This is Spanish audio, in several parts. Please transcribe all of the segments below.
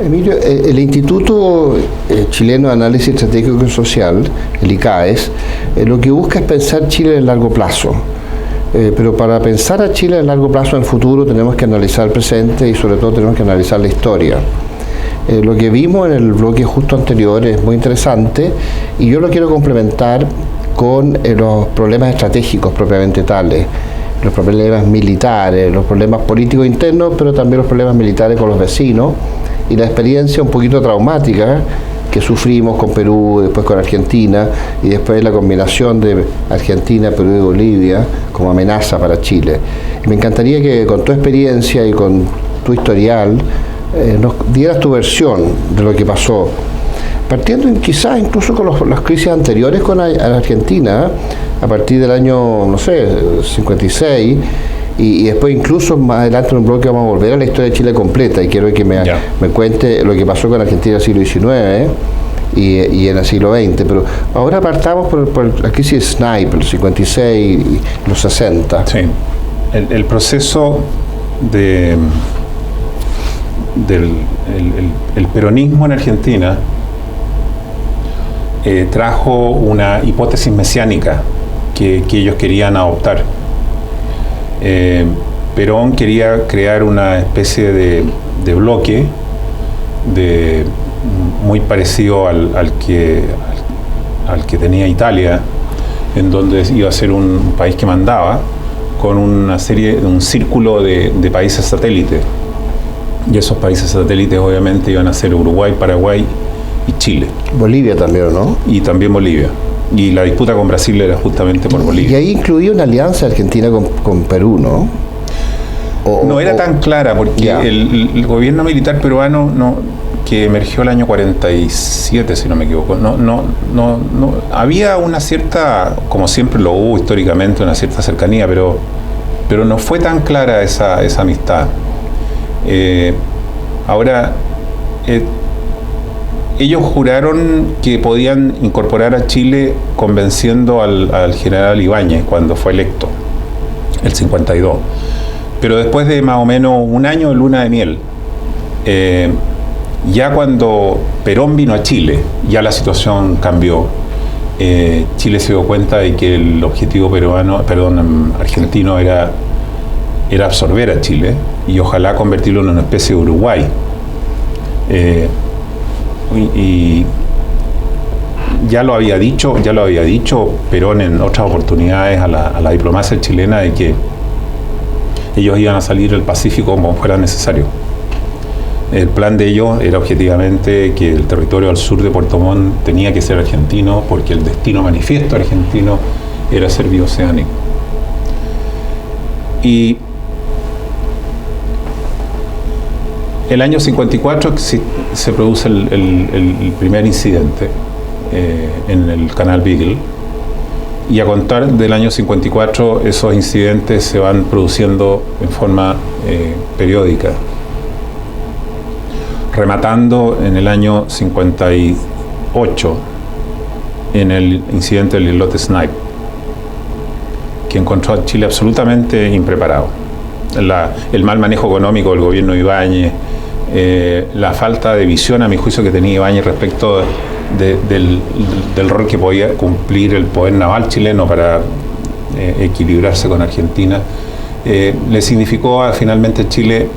Emilio, el Instituto Chileno de Análisis Estratégico y Social, el ICAES, lo que busca es pensar Chile en el largo plazo. Pero para pensar a Chile en el largo plazo, en el futuro, tenemos que analizar el presente y sobre todo tenemos que analizar la historia. Lo que vimos en el bloque justo anterior es muy interesante y yo lo quiero complementar con los problemas estratégicos propiamente tales, los problemas militares, los problemas políticos internos, pero también los problemas militares con los vecinos y la experiencia un poquito traumática que sufrimos con Perú, después con Argentina y después la combinación de Argentina, Perú y Bolivia como amenaza para Chile. Y me encantaría que con tu experiencia y con tu historial nos dieras tu versión de lo que pasó, partiendo quizás incluso con las crisis anteriores con la Argentina, a partir del año, no sé, 56, y después incluso más adelante en un bloque vamos a volver a la historia de Chile completa, y quiero que me cuente lo que pasó con Argentina en el siglo XIX y en el siglo XX, pero ahora partamos por la crisis de Snipe, los 56 y los 60. Sí, el proceso del peronismo en Argentina trajo una hipótesis mesiánica que ellos querían adoptar. Perón quería crear una especie de bloque muy parecido al que tenía Italia, en donde iba a ser un país que mandaba, con un círculo de países satélites. Y esos países satélites obviamente iban a ser Uruguay, Paraguay y Chile. Bolivia también, ¿no? Y también Bolivia. Y la disputa con Brasil era justamente por Bolivia. Y ahí incluía una alianza argentina con Perú, ¿no? No era tan clara, porque el gobierno militar peruano que emergió el año 47, si no me equivoco, no había una cierta, como siempre lo hubo históricamente, una cierta cercanía, pero no fue tan clara esa amistad. Ahora, ellos juraron que podían incorporar a Chile convenciendo al general Ibáñez cuando fue electo, el 52. Pero después de más o menos un año de luna de miel, ya cuando Perón vino a Chile, ya la situación cambió. Chile se dio cuenta de que el objetivo argentino era absorber a Chile y ojalá convertirlo en una especie de Uruguay. Y ya lo había dicho Perón en otras oportunidades a la diplomacia chilena, de que ellos iban a salir del Pacífico como fuera necesario. El plan de ellos era objetivamente que el territorio al sur de Puerto Montt tenía que ser argentino, porque el destino manifiesto argentino era ser bioceánico. Y el año 54 se produce el primer incidente en el canal Beagle, y a contar del año 54 esos incidentes se van produciendo en forma periódica, rematando en el año 58 en el incidente del islote Snipe, que encontró a Chile absolutamente impreparado. El mal manejo económico del gobierno de Ibáñez, la falta de visión, a mi juicio, que tenía Ibáñez respecto del rol que podía cumplir el poder naval chileno para equilibrarse con Argentina, le significó finalmente a Chile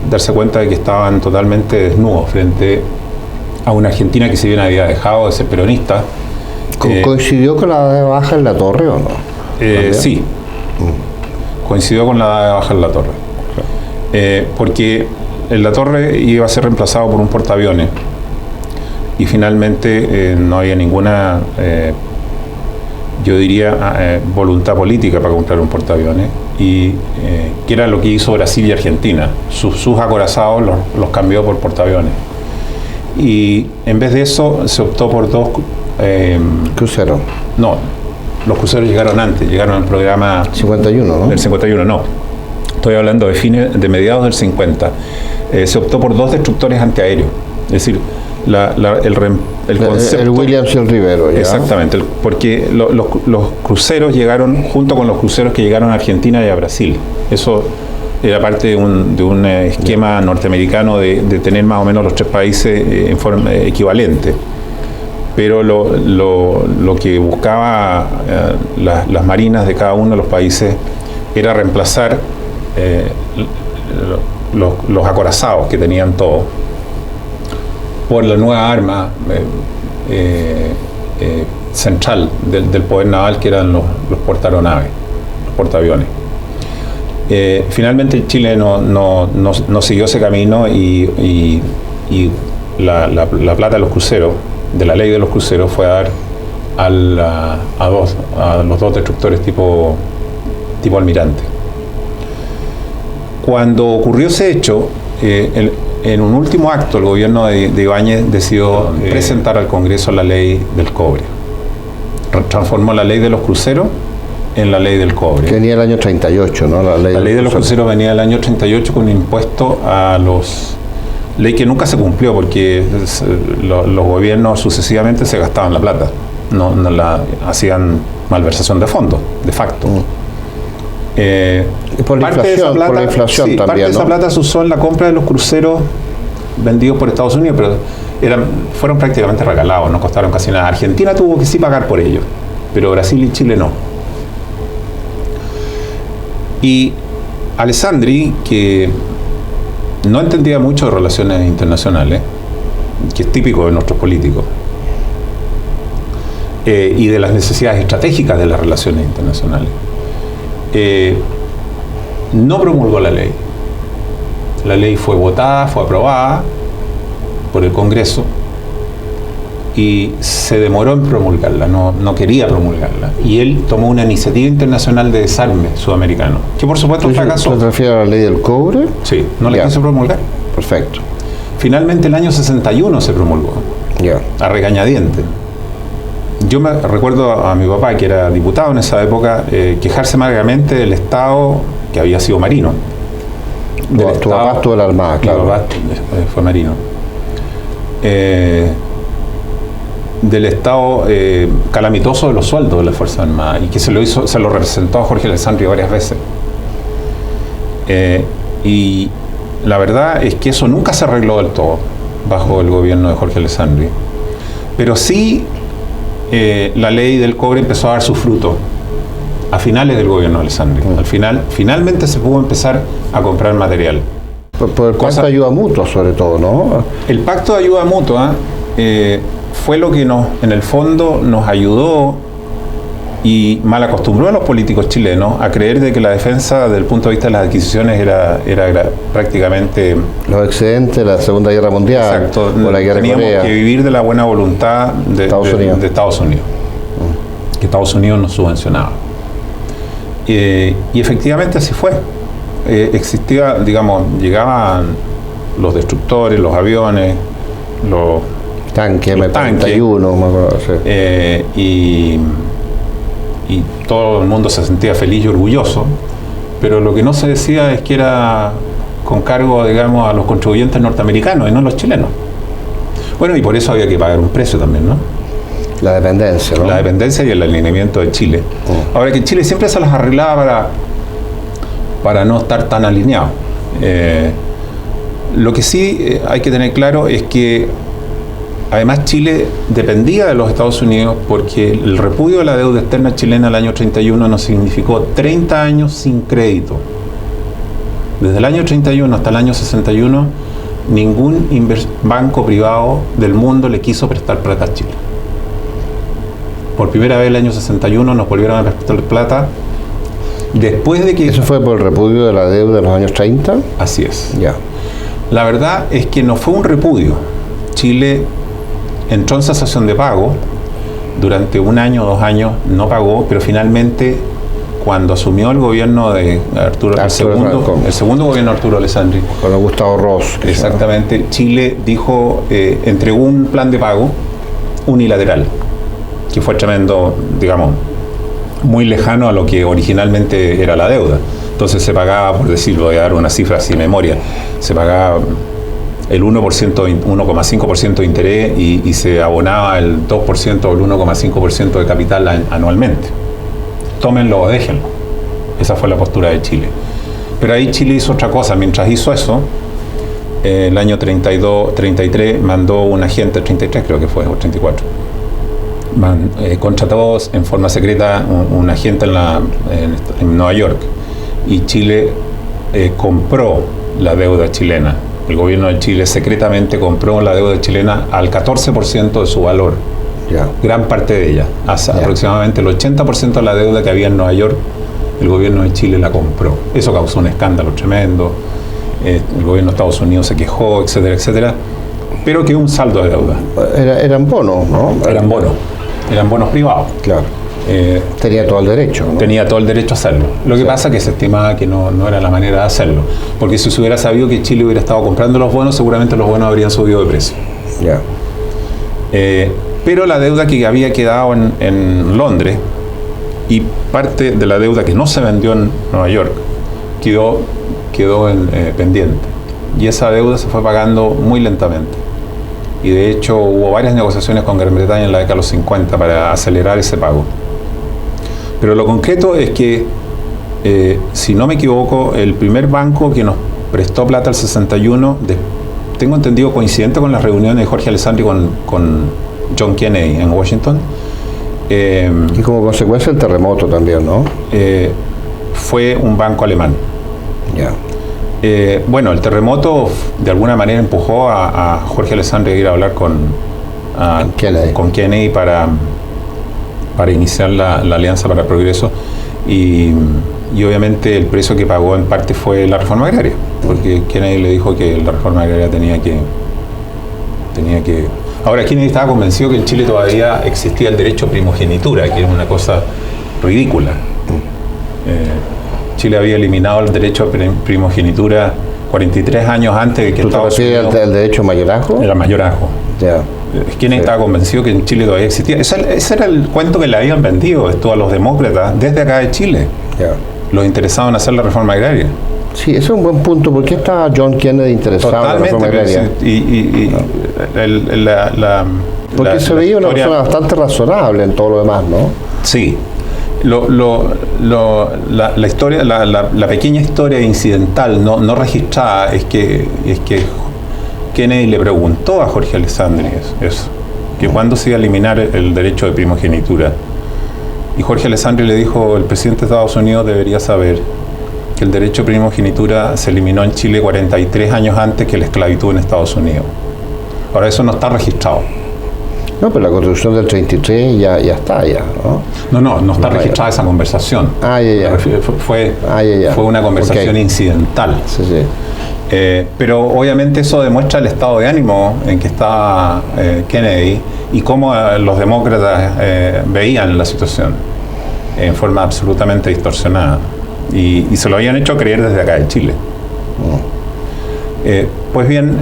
darse cuenta de que estaban totalmente desnudos frente a una Argentina que, si bien había dejado de ser peronista. ¿Coincidió con la dada de baja en La Torre o no? Sí, coincidió con la dada de baja en La Torre. Porque en La Torre iba a ser reemplazado por un portaaviones, y finalmente no había ninguna, yo diría, voluntad política para comprar un portaaviones, y que era lo que hizo Brasil y Argentina. Sus acorazados los cambió por portaaviones, y en vez de eso se optó por dos cruceros. No, los cruceros llegaron antes, llegaron al programa 51, ¿no? Del 51, no. Estoy hablando de mediados del 50. Se optó por dos destructores antiaéreos, es decir, el concepto... El Williams y el Rivero, ¿ya? Exactamente, porque los cruceros llegaron junto con los cruceros que llegaron a Argentina y a Brasil. Eso era parte de un esquema norteamericano de tener más o menos los tres países en forma equivalente. Pero lo que buscaba las marinas de cada uno de los países era reemplazar los acorazados que tenían todos por la nueva arma central del poder naval, que eran los portaaviones. Finalmente Chile no siguió ese camino y la plata de los cruceros, de la ley de los cruceros, fue a dar a los dos destructores tipo Almirante. Cuando ocurrió ese hecho, en un último acto el gobierno de Ibáñez decidió presentar al Congreso la ley del cobre. Transformó la ley de los cruceros en la ley del cobre. Que venía el año 38, ¿no? La ley de los cruceros venía del año 38 con un impuesto a los... Ley que nunca se cumplió porque los gobiernos sucesivamente se gastaban la plata. No la hacían malversación de fondos, de facto. Y por la inflación sí, también, parte de esa ¿no? plata se usó en la compra de los cruceros vendidos por Estados Unidos, pero fueron prácticamente regalados, no costaron casi nada. Argentina tuvo que sí pagar por ello, pero Brasil y Chile no. Y Alessandri, que no entendía mucho de relaciones internacionales, que es típico de nuestros políticos, y de las necesidades estratégicas de las relaciones internacionales, no promulgó la ley. La ley fue votada, fue aprobada por el Congreso y se demoró en promulgarla, no quería promulgarla. Y él tomó una iniciativa internacional de desarme sudamericano, que por supuesto fracasó. ¿Se refiere a la ley del cobre? Sí, no le quiso promulgar. Perfecto. Finalmente el año 61 se promulgó, a regañadientes. Yo me recuerdo a mi papá, que era diputado en esa época, quejarse amargamente del Estado, que había sido marino. Tu papá estuvo en la Armada, claro. Mi papá fue marino. Del estado calamitoso de los sueldos de las Fuerzas Armadas, y que se lo representó a Jorge Alessandri varias veces. Y la verdad es que eso nunca se arregló del todo bajo el gobierno de Jorge Alessandri. Pero sí, la ley del cobre empezó a dar su fruto a finales del gobierno de Alessandri. Finalmente se pudo empezar a comprar material. Por el pacto de ayuda mutua, sobre todo, ¿no? El pacto de ayuda mutua fue lo que en el fondo nos ayudó y mal acostumbró a los políticos chilenos a creer de que la defensa, desde el punto de vista de las adquisiciones, era prácticamente... Los excedentes de la Segunda Guerra Mundial. Exacto. O la Guerra de Corea. Teníamos que vivir de la buena voluntad de Estados Unidos. Que Estados Unidos nos subvencionaba. Y efectivamente así fue. Existía, digamos, llegaban los destructores, los aviones, los tanques, M41, me acuerdo, sí. Y todo el mundo se sentía feliz y orgulloso, pero lo que no se decía es que era con cargo, digamos, a los contribuyentes norteamericanos y no a los chilenos. Bueno, y por eso había que pagar un precio también, ¿no? La dependencia, ¿no? La dependencia y el alineamiento de Chile. Ahora, que Chile siempre se las arreglaba para no estar tan alineado. Lo que sí hay que tener claro es que además Chile dependía de los Estados Unidos, porque el repudio de la deuda externa chilena al año 31 nos significó 30 años sin crédito. Desde el año 31 hasta el año 61, ningún banco privado del mundo le quiso prestar plata a Chile. Por primera vez el año 61 nos volvieron a prestar plata. Después de que... ¿Eso fue por el repudio de la deuda de los años 30? Así es. Ya. La verdad es que no fue un repudio. Chile entró en cesación de pago. Durante 1 año, 2 años no pagó, pero finalmente, cuando asumió el gobierno de el segundo gobierno de Arturo Alessandri, con Gustavo Ross. Exactamente. Chile dijo, entregó un plan de pago unilateral, que fue tremendo, digamos, muy lejano a lo que originalmente era la deuda. Entonces se pagaba, por decirlo, voy a dar una cifra sin memoria, se pagaba el 1,5% de interés y se abonaba el 2% o el 1,5% de capital anualmente. Tómenlo o déjenlo. Esa fue la postura de Chile. Pero ahí Chile hizo otra cosa. Mientras hizo eso, el año 33 mandó un agente, 33 creo que fue, o 34, contrató en forma secreta un agente en Nueva York, y Chile compró la deuda chilena. El gobierno de Chile secretamente compró la deuda chilena al 14% de su valor. Ya. Gran parte de ella, aproximadamente el 80% de la deuda que había en Nueva York, el gobierno de Chile la compró. Eso causó un escándalo tremendo. El gobierno de Estados Unidos se quejó, etcétera, etcétera. Pero quedó un saldo de deuda. Eran bonos, ¿no? Eran bonos privados. Claro. Tenía todo el derecho, ¿no? Tenía todo el derecho a hacerlo. Lo que pasa es que se estimaba que no era la manera de hacerlo. Porque si se hubiera sabido que Chile hubiera estado comprando los bonos, seguramente los bonos habrían subido de precio. Ya. Pero la deuda que había quedado en Londres, y parte de la deuda que no se vendió en Nueva York, quedó pendiente. Y esa deuda se fue pagando muy lentamente. Y de hecho hubo varias negociaciones con Gran Bretaña en la década de los 50 para acelerar ese pago. Pero lo concreto es que, si no me equivoco, el primer banco que nos prestó plata al 61, tengo entendido coincidente con las reuniones de Jorge Alessandri con John Kennedy en Washington. Y como consecuencia el terremoto también, ¿no? Fue un banco alemán. Ya. Bueno, el terremoto de alguna manera empujó a Jorge Alessandri a ir a hablar con Kennedy para iniciar la Alianza para el Progreso, y obviamente el precio que pagó en parte fue la reforma agraria, porque Kennedy le dijo que la reforma agraria tenía que... Ahora, Kennedy estaba convencido que en Chile todavía existía el derecho a primogenitura, que era una cosa ridícula. Chile había eliminado el derecho a primogenitura 43 años antes de que Estados Unidos... ¿Tú te refieres al derecho a mayorazgo? El mayorazgo. Ya. Kennedy estaba convencido que en Chile todavía existía. Ese era el cuento que le habían vendido esto a los demócratas desde acá de Chile. Ya. Los interesados en hacer la reforma agraria. Sí, ese es un buen punto. ¿Por qué estaba John Kennedy interesado en la reforma agraria? Porque se veía una persona bastante razonable en todo lo demás, ¿no? Sí. La historia, la pequeña historia incidental no registrada es que Kennedy le preguntó a Jorge Alessandri eso, que cuándo se iba a eliminar el derecho de primogenitura. Y Jorge Alessandri le dijo: el presidente de Estados Unidos debería saber que el derecho de primogenitura se eliminó en Chile 43 años antes que la esclavitud en Estados Unidos. Ahora, eso no está registrado. No, pero la Constitución del 33 ya está, ¿no? No está registrada esa conversación. Ya. Fue una conversación incidental. Sí. Pero obviamente eso demuestra el estado de ánimo en que estaba Kennedy y cómo los demócratas veían la situación en forma absolutamente distorsionada. Y se lo habían hecho creer desde acá de Chile. Pues bien...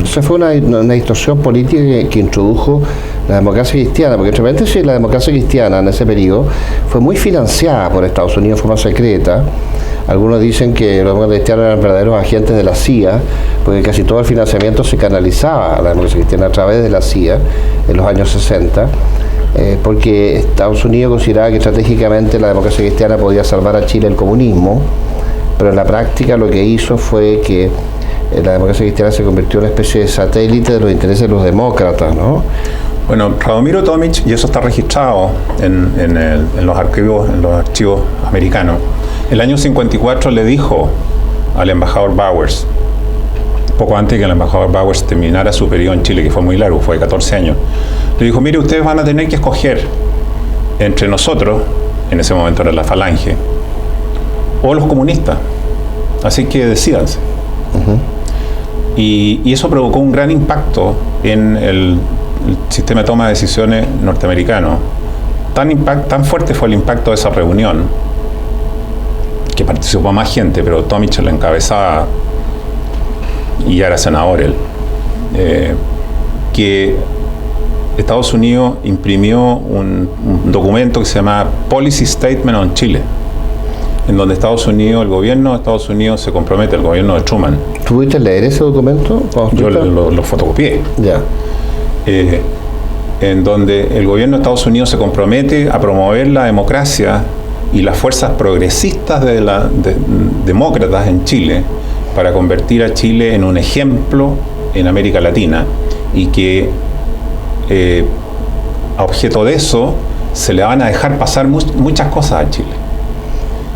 Esa fue una distorsión política que introdujo la democracia cristiana, porque entre paréntesis la democracia cristiana en ese periodo fue muy financiada por Estados Unidos de forma secreta. Algunos dicen que los demócratas cristianos eran verdaderos agentes de la CIA, porque casi todo el financiamiento se canalizaba a la democracia cristiana a través de la CIA en los años 60, porque Estados Unidos consideraba que estratégicamente la democracia cristiana podía salvar a Chile del comunismo, pero en la práctica lo que hizo fue que la democracia cristiana se convirtió en una especie de satélite de los intereses de los demócratas, ¿no? Bueno, Radomiro Tomic, y eso está registrado en los archivos americanos, el año 54 le dijo al embajador Bowers, poco antes que el embajador Bowers terminara su periodo en Chile, que fue muy largo, fue de 14 años, le dijo: mire, ustedes van a tener que escoger entre nosotros, en ese momento era la Falange, o los comunistas, así que decídanse. Y eso provocó un gran impacto en el sistema de toma de decisiones norteamericano. Tan fuerte fue el impacto de esa reunión, que participó más gente, pero Tomic la encabezaba y ya era senador él, que Estados Unidos imprimió un documento que se llama Policy Statement on Chile, en donde el gobierno de Estados Unidos se compromete, el gobierno de Truman. ¿Tú pudiste leer ese documento? Yo lo fotocopié. Ya. En donde el gobierno de Estados Unidos se compromete a promover la democracia y las fuerzas progresistas demócratas en Chile para convertir a Chile en un ejemplo en América Latina, y que a objeto de eso se le van a dejar pasar muchas cosas a Chile,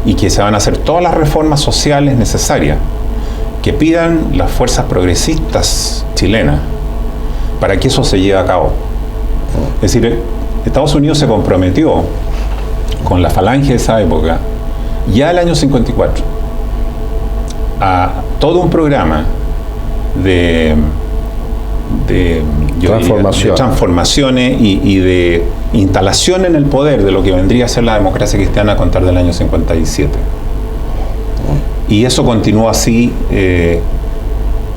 y que se van a hacer todas las reformas sociales necesarias que pidan las fuerzas progresistas chilenas para que eso se lleve a cabo. Es decir, Estados Unidos se comprometió con la Falange de esa época, ya el año 54, a todo un programa de transformaciones y de instalación en el poder de lo que vendría a ser la democracia cristiana a contar del año 57. Y eso continuó así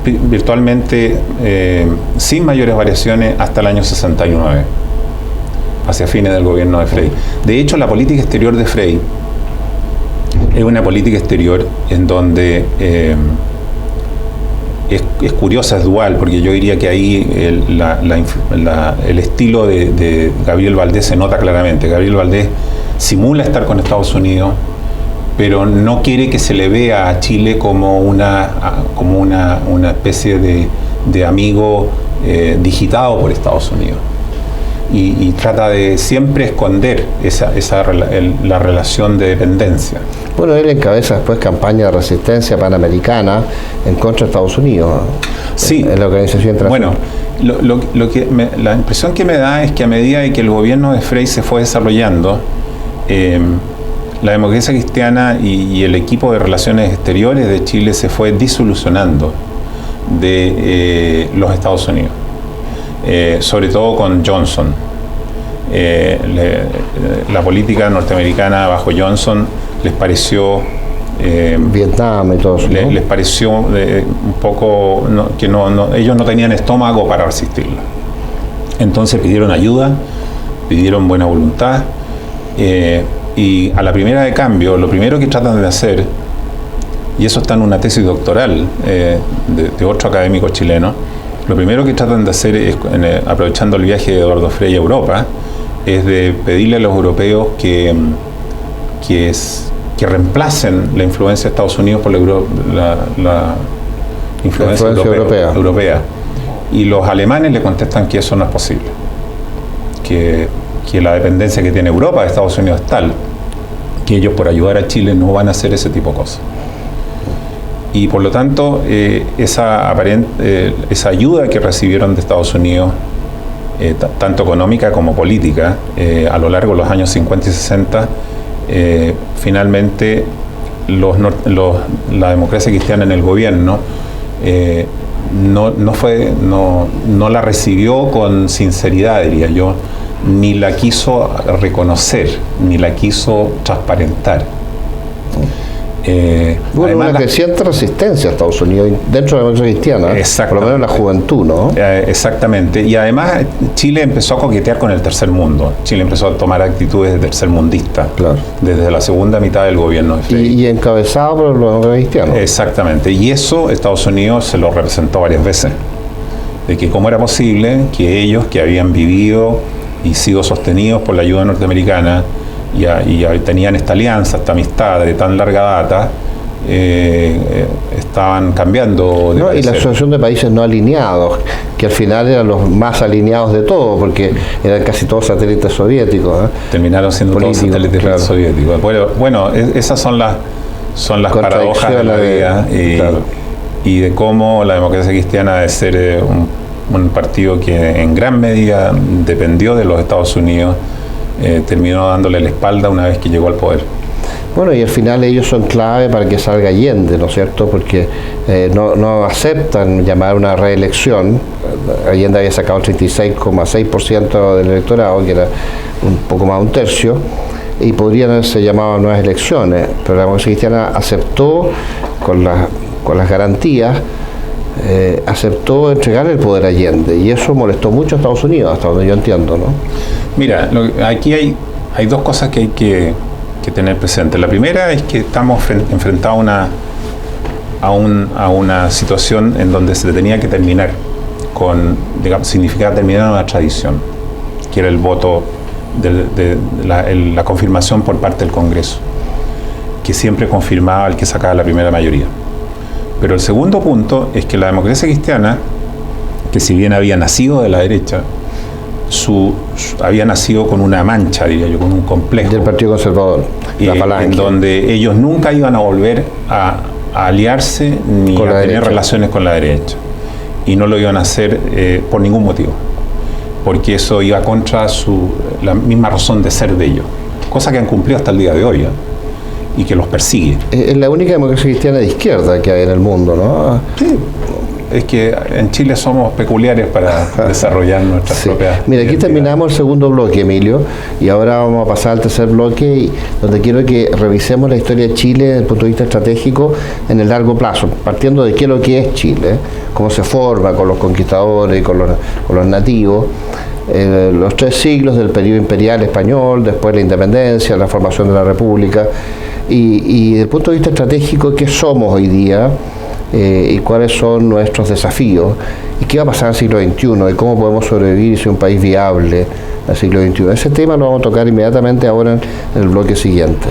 virtualmente sin mayores variaciones hasta el año 69, hacia fines del gobierno de Frei. De hecho, la política exterior de Frei es una política exterior en donde es curiosa, es dual, porque yo diría que ahí el estilo de Gabriel Valdés se nota claramente. Gabriel Valdés simula estar con Estados Unidos, pero no quiere que se le vea a Chile como una especie de amigo digitado por Estados Unidos. Y trata de siempre esconder la relación de dependencia. Bueno, él encabeza después campaña de resistencia panamericana en contra de Estados Unidos. Sí. En la organización internacional. Bueno, la impresión que me da es que a medida de que el gobierno de Frei se fue desarrollando, la democracia cristiana y el equipo de relaciones exteriores de Chile se fue disolucionando de los Estados Unidos. Sobre todo con Johnson. La política norteamericana bajo Johnson les pareció Vietnam y todo eso, ¿no? Les pareció un poco que ellos no tenían estómago para resistirla. Entonces pidieron ayuda, pidieron buena voluntad, y a la primera de cambio, lo primero que tratan de hacer, y eso está en una tesis doctoral de otro académico chileno, lo primero que tratan de hacer, aprovechando el viaje de Eduardo Frei a Europa, es de pedirle a los europeos que reemplacen la influencia de Estados Unidos por la influencia europea. Y los alemanes le contestan que eso no es posible, que la dependencia que tiene Europa de Estados Unidos es tal que ellos, por ayudar a Chile, no van a hacer ese tipo de cosas. Y por lo tanto, esa ayuda que recibieron de Estados Unidos, tanto económica como política, a lo largo de los años 50 y 60, finalmente la democracia cristiana en el gobierno no la recibió con sinceridad, diría yo, ni la quiso reconocer, ni la quiso transparentar. Bueno, una creciente resistencia a Estados Unidos dentro de la democracia cristiana, por lo menos en la juventud, ¿no? Exactamente. Y además Chile empezó a coquetear con el tercer mundo. Chile empezó a tomar actitudes de tercermundista, claro, desde la segunda mitad del gobierno de Frei. Y encabezado por los demócratas cristianos. Exactamente. Y eso Estados Unidos se lo representó varias veces. De que cómo era posible que ellos, que habían vivido y sido sostenidos por la ayuda norteamericana, y tenían esta alianza, esta amistad de tan larga data, estaban cambiando de y la Asociación de Países No Alineados, que al final eran los más alineados de todo, porque eran casi todos satélites soviéticos. Terminaron siendo todos satélites, claro, soviéticos. Bueno, esas son las paradojas de la vida, y de cómo la democracia cristiana, de ser un partido que en gran medida dependió de los Estados Unidos, terminó dándole la espalda una vez que llegó al poder. Bueno, y al final ellos son clave para que salga Allende, ¿no es cierto? Porque no aceptan llamar una reelección. Allende había sacado el 36,6% del electorado, que era un poco más de un tercio, y podrían haberse llamado nuevas elecciones, pero la democracia cristiana aceptó, con las garantías, aceptó entregar el poder a Allende, y eso molestó mucho a Estados Unidos, hasta donde yo entiendo, ¿no? Mira, aquí hay dos cosas que hay que tener presente. La primera es que estamos enfrentados a una situación en donde se tenía que terminar significaba terminar una tradición, que era el voto la confirmación por parte del Congreso. que siempre confirmaba el que sacaba la primera mayoría. Pero el segundo punto es que la democracia cristiana, que si bien había nacido de la derecha, había nacido con una mancha, diría yo, con un complejo. Del Partido Conservador, la Falange. En donde ellos nunca iban a volver a aliarse ni a tener relaciones con la derecha. Y no lo iban a hacer por ningún motivo, porque eso iba contra la misma razón de ser de ellos, cosa que han cumplido hasta el día de hoy, y que los persigue. Es la única democracia cristiana de izquierda que hay en el mundo, ¿no? Sí. Es que en Chile somos peculiares para desarrollar nuestras propias... Mira, aquí terminamos el segundo bloque, Emilio, y ahora vamos a pasar al tercer bloque, donde quiero que revisemos la historia de Chile desde el punto de vista estratégico en el largo plazo, partiendo de qué es lo que es Chile, cómo se forma con los conquistadores y con los nativos, los 3 siglos del periodo imperial español, después la independencia, la formación de la república, y desde el punto de vista estratégico, qué somos hoy día, y cuáles son nuestros desafíos y qué va a pasar en el siglo XXI y cómo podemos sobrevivir y ser un país viable al siglo XXI. Ese tema lo vamos a tocar inmediatamente ahora en el bloque siguiente.